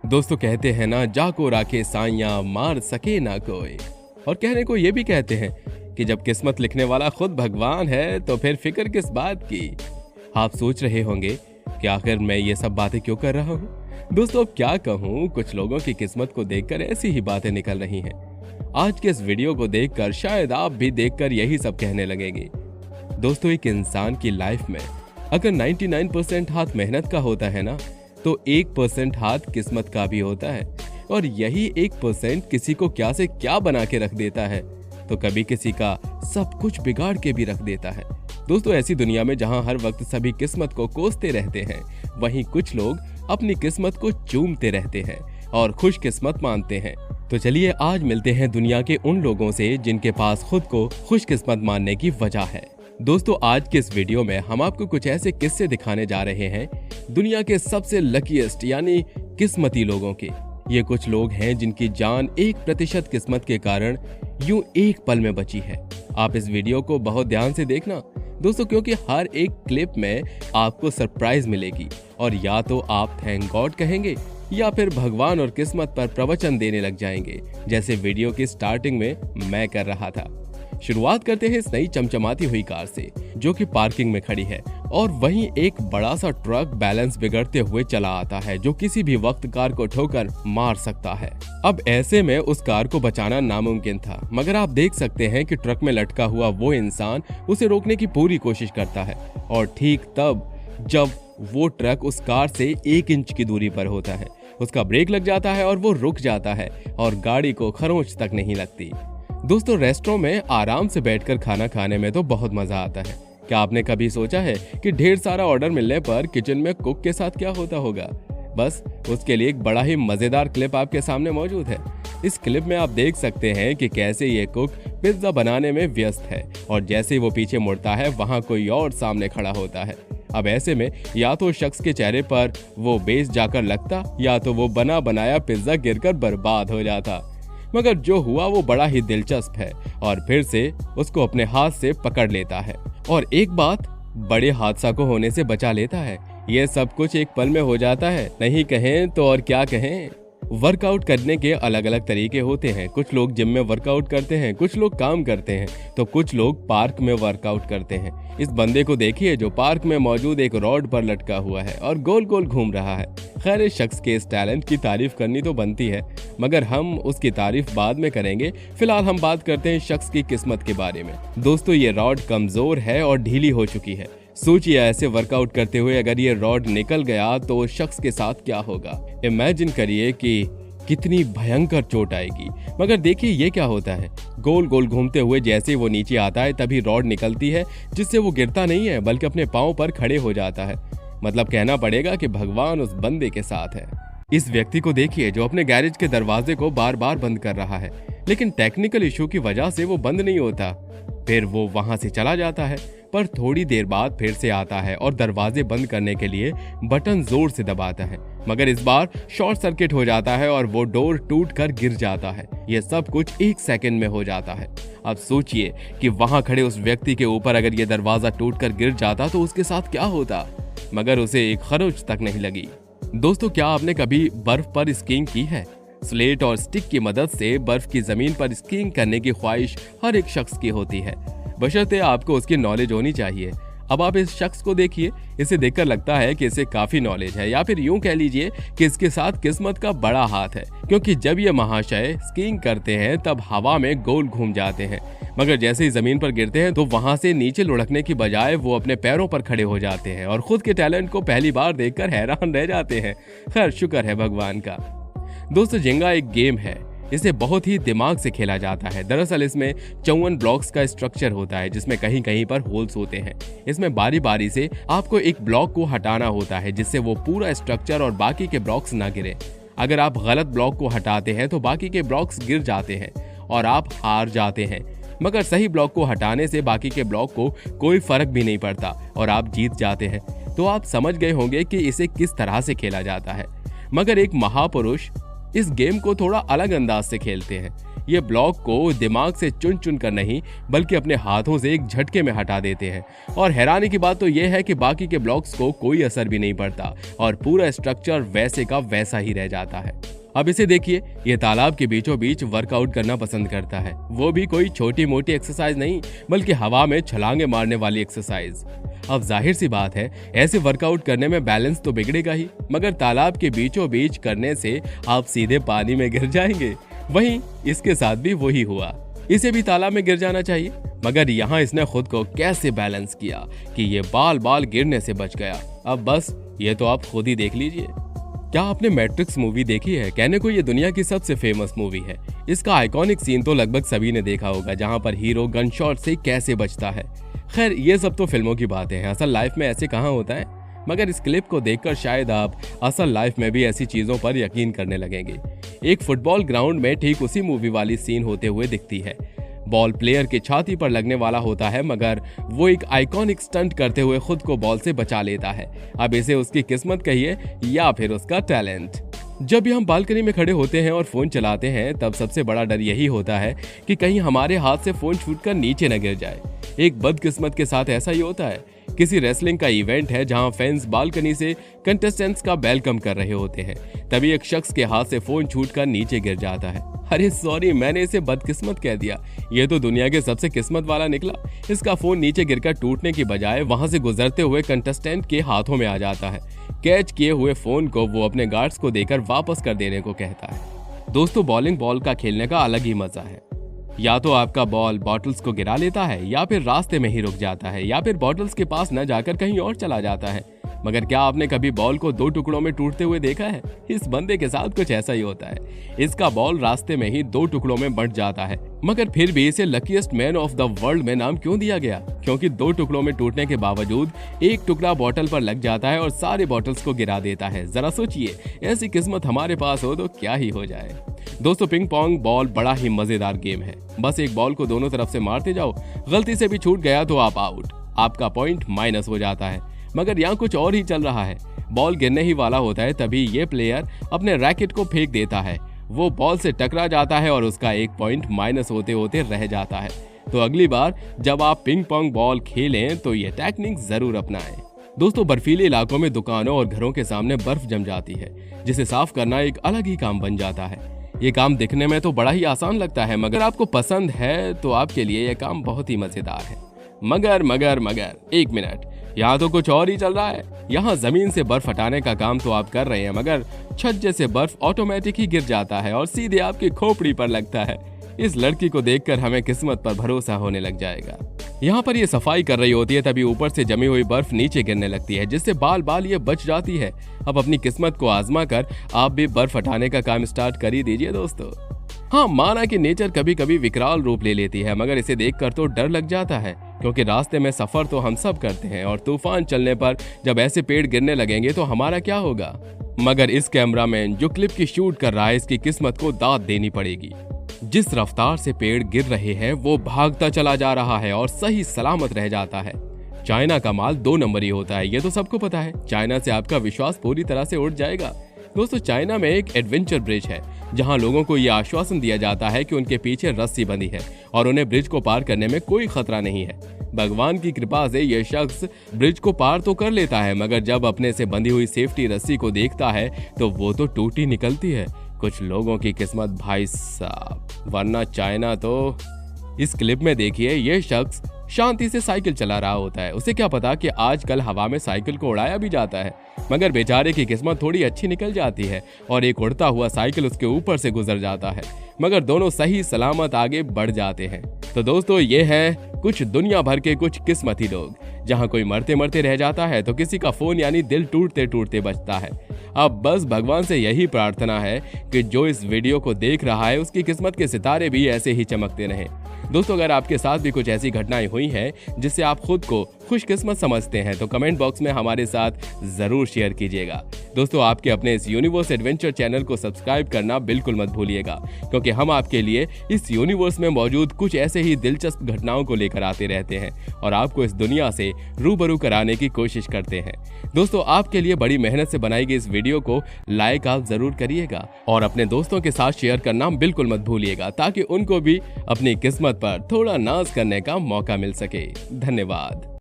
दोस्तों कहते हैं ना, जाको राखे साइयां मार सके ना कोई। और कहने को ये भी कहते हैं कि जब किस्मत लिखने वाला खुद भगवान है तो फिर फिक्र किस बात की। आप सोच रहे होंगे कि आखिर मैं ये सब बातें क्यों कर रहा हूँ। दोस्तों अब क्या कहूँ, कुछ लोगों की किस्मत को देखकर ऐसी ही बातें निकल रही हैं। आज के इस वीडियो को देखकर शायद आप भी देखकर यही सब कहने लगेंगे। दोस्तों एक इंसान की लाइफ में अगर 99% हाथ मेहनत का होता है ना, तो 1% हाथ किस्मत का भी होता है। और यही 1% किसी को क्या से क्या बना के रख देता है, तो कभी किसी का सब कुछ बिगाड़ के भी रख देता है। दोस्तों ऐसी दुनिया में जहां हर वक्त सभी किस्मत को कोसते रहते हैं, वहीं कुछ लोग अपनी किस्मत को चूमते रहते हैं और खुशकिस्मत मानते हैं। तो चलिए आज मिलते हैं दुनिया के उन लोगों से जिनके पास खुद को खुशकिस्मत मानने की वजह है। दोस्तों आज के इस वीडियो में हम आपको कुछ ऐसे किस्से दिखाने जा रहे हैं दुनिया के सबसे लकीएस्ट यानी किस्मती लोगों के। ये कुछ लोग हैं जिनकी जान 1% किस्मत के कारण यूं एक पल में बची है। आप इस वीडियो को बहुत ध्यान से देखना दोस्तों, क्योंकि हर एक क्लिप में आपको सरप्राइज मिलेगी और या तो आप थैंक गॉड कहेंगे या फिर भगवान और किस्मत पर प्रवचन देने लग जाएंगे, जैसे वीडियो की स्टार्टिंग में मैं कर रहा था। शुरुआत करते हैं इस नई चमचमाती हुई कार से जो कि पार्किंग में खड़ी है, और वहीं एक बड़ा सा ट्रक बैलेंस बिगड़ते हुए चला आता है जो किसी भी वक्त कार को ठोकर मार सकता है। अब ऐसे में उस कार को बचाना नामुमकिन था, मगर आप देख सकते हैं कि ट्रक में लटका हुआ वो इंसान उसे रोकने की पूरी कोशिश करता है। और ठीक तब जब वो ट्रक उस कार से 1 इंच की दूरी पर होता है, उसका ब्रेक लग जाता है और वो रुक जाता है और गाड़ी को खरोंच तक नहीं लगती। दोस्तों रेस्टोरेंट में आराम से बैठकर खाना खाने में तो बहुत मजा आता है। क्या आपने कभी सोचा है कि ढेर सारा ऑर्डर मिलने पर किचन में कुक के साथ क्या होता होगा? बस उसके लिए एक बड़ा ही मजेदार क्लिप आपके सामने मौजूद है। इस क्लिप में आप देख सकते हैं कि कैसे ये कुक पिज्जा बनाने में व्यस्त है और जैसे ही वो पीछे मुड़ता है वहां कोई और सामने खड़ा होता है। अब ऐसे में या तो शख्स के चेहरे पर वो बेस जाकर लगता या तो वो बना बनाया पिज्जा गिरकर बर्बाद हो जाता। मगर जो हुआ वो बड़ा ही दिलचस्प है और फिर से उसको अपने हाथ से पकड़ लेता है और एक बात बड़े हादसा को होने से बचा लेता है। ये सब कुछ एक पल में हो जाता है, नहीं कहें तो और क्या कहें। वर्कआउट करने के अलग अलग तरीके होते हैं। कुछ लोग जिम में वर्कआउट करते हैं, कुछ लोग काम करते हैं, तो कुछ लोग पार्क में वर्कआउट करते हैं। इस बंदे को देखिए जो पार्क में मौजूद एक रॉड पर लटका हुआ है और गोल गोल घूम रहा है। खैर इस शख्स के इस टैलेंट की तारीफ करनी तो बनती है, मगर हम उसकी तारीफ बाद में करेंगे। फिलहाल हम बात करते हैं शख्स की किस्मत के बारे में। दोस्तों ये रॉड कमजोर है और ढीली हो चुकी है। सोचिए ऐसे वर्कआउट करते हुए अगर ये रॉड निकल गया तो उस शख्स के साथ क्या होगा। इमेजिन करिए कि कितनी भयंकर चोट आएगी। मगर देखिए ये क्या होता है, गोल गोल घूमते हुए जैसे वो नीचे आता है तभी रॉड निकलती है, जिससे वो गिरता नहीं है बल्कि अपने पांव पर खड़े हो जाता है। मतलब कहना पड़ेगा कि भगवान उस बंदे के साथ है। इस व्यक्ति को देखिए जो अपने गैरेज के दरवाजे को बार बार बंद कर रहा है, लेकिन टेक्निकल इशू की वजह से वो बंद नहीं होता। फिर वो वहां से चला जाता है, पर थोड़ी देर बाद फिर से आता है और दरवाजे बंद करने के लिए बटन जोर से दबाता है, मगर इस बार शॉर्ट सर्किट हो जाता है और वो डोर टूट कर गिर जाता है। यह सब कुछ 1 सेकंड में हो जाता है। अब सोचिए कि वहां खड़े उस व्यक्ति के ऊपर अगर ये दरवाजा टूट कर गिर जाता तो उसके साथ क्या होता, मगर उसे एक खरोंच तक नहीं लगी। दोस्तों क्या आपने कभी बर्फ पर स्कीइंग की है? स्लेट और स्टिक की मदद से बर्फ की जमीन पर स्कीइंग करने की ख्वाहिश हर एक शख्स की होती है, बशर्ते आपको उसकी नॉलेज होनी चाहिए। अब आप इस शख्स को देखिए, इसे देखकर लगता है कि इसे काफी नॉलेज है, या फिर यूं कह लीजिए कि इसके साथ किस्मत का बड़ा हाथ है, क्योंकि जब ये महाशय स्कीइंग करते हैं तब हवा में गोल घूम जाते हैं, मगर जैसे ही जमीन पर गिरते हैं तो वहां से नीचे लुढ़कने की बजाय वो अपने पैरों पर खड़े हो जाते हैं और खुद के टैलेंट को पहली बार देखकर हैरान रह जाते हैं। खैर शुक्र है भगवान का। दोस्तों जेंगा एक गेम है, इसे बहुत ही दिमाग से खेला जाता है। दरअसल इसमें 54 ब्लॉक्स का स्ट्रक्चर होता है जिसमें कहीं कहीं पर होल्स होते हैं। इसमें बारी बारी से आपको एक ब्लॉक को हटाना होता है जिससे वो पूरा स्ट्रक्चर और बाकी के ब्लॉक्स ना गिरे। अगर आप गलत ब्लॉक को हटाते हैं तो बाकी के ब्लॉक्स गिर जाते हैं और आप हार जाते हैं, मगर सही ब्लॉक को हटाने से बाकी के ब्लॉक को कोई फर्क भी नहीं पड़ता और आप जीत जाते हैं। तो आप समझ गए होंगे कि इसे किस तरह से खेला जाता है। मगर एक महापुरुष इस गेम को थोड़ा अलग अंदाज से खेलते हैं। ये ब्लॉक को दिमाग से चुन चुन कर नहीं बल्कि अपने हाथों से एक झटके में हटा देते हैं। और हैरानी की बात तो यह है कि बाकी के ब्लॉक्स को कोई असर भी नहीं पड़ता और पूरा स्ट्रक्चर वैसे का वैसा ही रह जाता है। अब इसे देखिए, ये तालाब के बीचों बीच वर्कआउट करना पसंद करता है, वो भी कोई छोटी मोटी एक्सरसाइज नहीं बल्कि हवा में छलांगे मारने वाली एक्सरसाइज। अब जाहिर सी बात है, ऐसे वर्कआउट करने में बैलेंस तो बिगड़ेगा ही, मगर तालाब के बीचों बीच करने से आप सीधे पानी में गिर जाएंगे। वहीं इसके साथ भी वही हुआ, इसे भी तालाब में गिर जाना चाहिए, मगर यहाँ इसने खुद को कैसे बैलेंस किया कि ये बाल बाल गिरने से बच गया। अब बस ये तो आप खुद ही देख लीजिए। क्या आपने मैट्रिक्स मूवी देखी है? कहने को ये दुनिया की सबसे फेमस मूवी है। इसका आइकॉनिक सीन तो लगभग सभी ने देखा होगा, जहां पर हीरो गन शॉट से कैसे बचता है। खैर, ये सब तो फिल्मों की बातें हैं, असल लाइफ में ऐसे कहाँ होता है। मगर इस क्लिप को देखकर शायद आप असल लाइफ में भी ऐसी चीजों पर यकीन करने लगेंगे। एक फुटबॉल ग्राउंड में ठीक उसी मूवी वाली सीन होते हुए दिखती है। बॉल प्लेयर की छाती पर लगने वाला होता है, मगर वो एक आइकॉनिक स्टंट करते हुए खुद को बॉल से बचा लेता है। अब इसे उसकी किस्मत कहिए या फिर उसका टैलेंट। जब भी हम बालकनी में खड़े होते हैं और फोन चलाते हैं, तब सबसे बड़ा डर यही होता है कि कहीं हमारे हाथ से फोन छूटकर नीचे न गिर जाए। एक बदकिस्मत के साथ ऐसा ही होता है। किसी रेसलिंग का इवेंट है जहां फैंस बालकनी से कंटेस्टेंट्स का वेलकम कर रहे होते हैं, तभी एक शख्स के हाथ से फोन छूटकर नीचे गिर जाता है। अरे सॉरी, मैंने इसे बदकिस्मत कह दिया, ये तो दुनिया के सबसे किस्मत वाला निकला। इसका फोन नीचे गिरकर टूटने की बजाय वहां से गुजरते हुए कंटेस्टेंट के हाथों में आ जाता है। कैच किए हुए फोन को वो अपने गार्ड्स को देकर वापस कर देने को कहता है। दोस्तों, बॉलिंग बॉल का खेलने का अलग ही मजा है। या तो आपका बॉल बॉटल्स को गिरा लेता है, या फिर रास्ते में ही रुक जाता है, या फिर बॉटल्स के पास न जाकर कहीं और चला जाता है। मगर क्या आपने कभी बॉल को 2 टुकड़ों में टूटते हुए देखा है? इस बंदे के साथ कुछ ऐसा ही होता है। इसका बॉल रास्ते में ही 2 टुकड़ों में बंट जाता है, मगर फिर भी इसे luckiest man of the world में नाम क्यों दिया गया? क्योंकि 2 टुकड़ों में टूटने के बावजूद एक टुकड़ा बॉटल पर लग जाता है और सारे बॉटल्स को गिरा देता है। जरा सोचिए, ऐसी किस्मत हमारे पास हो तो क्या ही हो जाए। दोस्तों, पिंग पोंग बॉल बड़ा ही मजेदार गेम है। बस एक बॉल को दोनों तरफ से मारते जाओ, गलती से भी छूट गया तो आप आउट, आपका पॉइंट माइनस हो जाता है। मगर यहाँ कुछ और ही चल रहा है। बॉल गिरने ही वाला होता है, तभी ये प्लेयर अपने रैकेट को फेंक देता है। वो बॉल से टकरा जाता है और उसका एक पॉइंट माइनस होते होते रह जाता है। तो अगली बार जब आप पिंग पोंग बॉल खेलें तो ये टेक्निक जरूर अपनाएं। दोस्तों, बर्फीले इलाकों में दुकानों और घरों के सामने बर्फ जम जाती है, जिसे साफ करना एक अलग ही काम बन जाता है। ये काम दिखने में तो बड़ा ही आसान लगता है, मगर आपको पसंद है तो आपके लिए यह काम बहुत ही मजेदार है। मगर एक मिनट, यहाँ तो कुछ और ही चल रहा है। यहाँ जमीन से बर्फ हटाने का काम तो आप कर रहे हैं, मगर छज्जे से बर्फ ऑटोमेटिक ही गिर जाता है और सीधे आपकी खोपड़ी पर लगता है। इस लड़की को देखकर हमें किस्मत पर भरोसा होने लग जाएगा। यहाँ पर ये सफाई कर रही होती है, तभी ऊपर से जमी हुई बर्फ नीचे गिरने लगती है, जिससे बाल बाल ये बच जाती है। अब अपनी किस्मत को आजमा कर आप भी बर्फ हटाने का काम स्टार्ट कर ही दीजिए दोस्तों। हाँ, माना कि नेचर कभी कभी विकराल रूप ले लेती है, मगर इसे देखकर तो डर लग जाता है, क्योंकि रास्ते में सफर तो हम सब करते हैं और तूफान चलने पर जब ऐसे पेड़ गिरने लगेंगे तो हमारा क्या होगा। मगर इस कैमरामैन जो क्लिप की शूट कर रहा है, इसकी किस्मत को दाद देनी पड़ेगी। जिस रफ्तार से पेड़ गिर रहे हैं वो भागता चला जा रहा है और सही सलामत रह जाता है। चाइना का माल 2 नंबरी होता है, ये तो सबको पता है। चाइना से आपका विश्वास पूरी तरह से उठ जाएगा। दोस्तों, चाइना में एक एडवेंचर ब्रिज है, जहां लोगों को यह आश्वासन दिया जाता है कि उनके पीछे रस्सी बंधी है और उन्हें ब्रिज को पार करने में कोई खतरा नहीं है। भगवान की कृपा से यह शख्स ब्रिज को पार तो कर लेता है, मगर जब अपने से बंधी हुई सेफ्टी रस्सी को देखता है तो वो तो टूटी निकलती है। कुछ लोगों की किस्मत भाई साहब, वरना चाइना तो। इस क्लिप में देखिए, यह शख्स शांति से साइकिल चला रहा होता है। उसे क्या पता कि आजकल हवा में साइकिल को उड़ाया भी जाता है, मगर बेचारे की किस्मत थोड़ी अच्छी निकल जाती है और एक उड़ता हुआ साइकिल उसके ऊपर से गुजर जाता है, मगर दोनों सही सलामत आगे बढ़ जाते हैं। तो दोस्तों, ये है कुछ दुनिया भर के कुछ किस्मती लोग, जहां कोई मरते मरते रह जाता है तो किसी का फोन यानी दिल टूटते टूटते बचता है। अब बस भगवान से यही प्रार्थना है कि जो इस वीडियो को देख रहा है उसकी किस्मत के सितारे भी ऐसे ही चमकते रहें। दोस्तों, अगर आपके साथ भी कुछ ऐसी घटनाएं हुई हैं जिससे आप खुद को खुशकिस्मत समझते हैं तो कमेंट बॉक्स में हमारे साथ जरूर शेयर कीजिएगा। दोस्तों, आपके अपने इस यूनिवर्स एडवेंचर चैनल को सब्सक्राइब करना बिल्कुल मत भूलिएगा, क्योंकि हम आपके लिए इस यूनिवर्स में मौजूद कुछ ऐसे ही दिलचस्प घटनाओं को लेकर आते रहते हैं और आपको इस दुनिया से रूबरू कराने की कोशिश करते हैं। दोस्तों, आपके लिए बड़ी मेहनत से बनाई गई इस वीडियो को लाइक आप जरूर करिएगा और अपने दोस्तों के साथ शेयर करना बिल्कुल मत भूलिएगा, ताकि उनको भी अपनी किस्मत पर थोड़ा नाज करने का मौका मिल सके। धन्यवाद।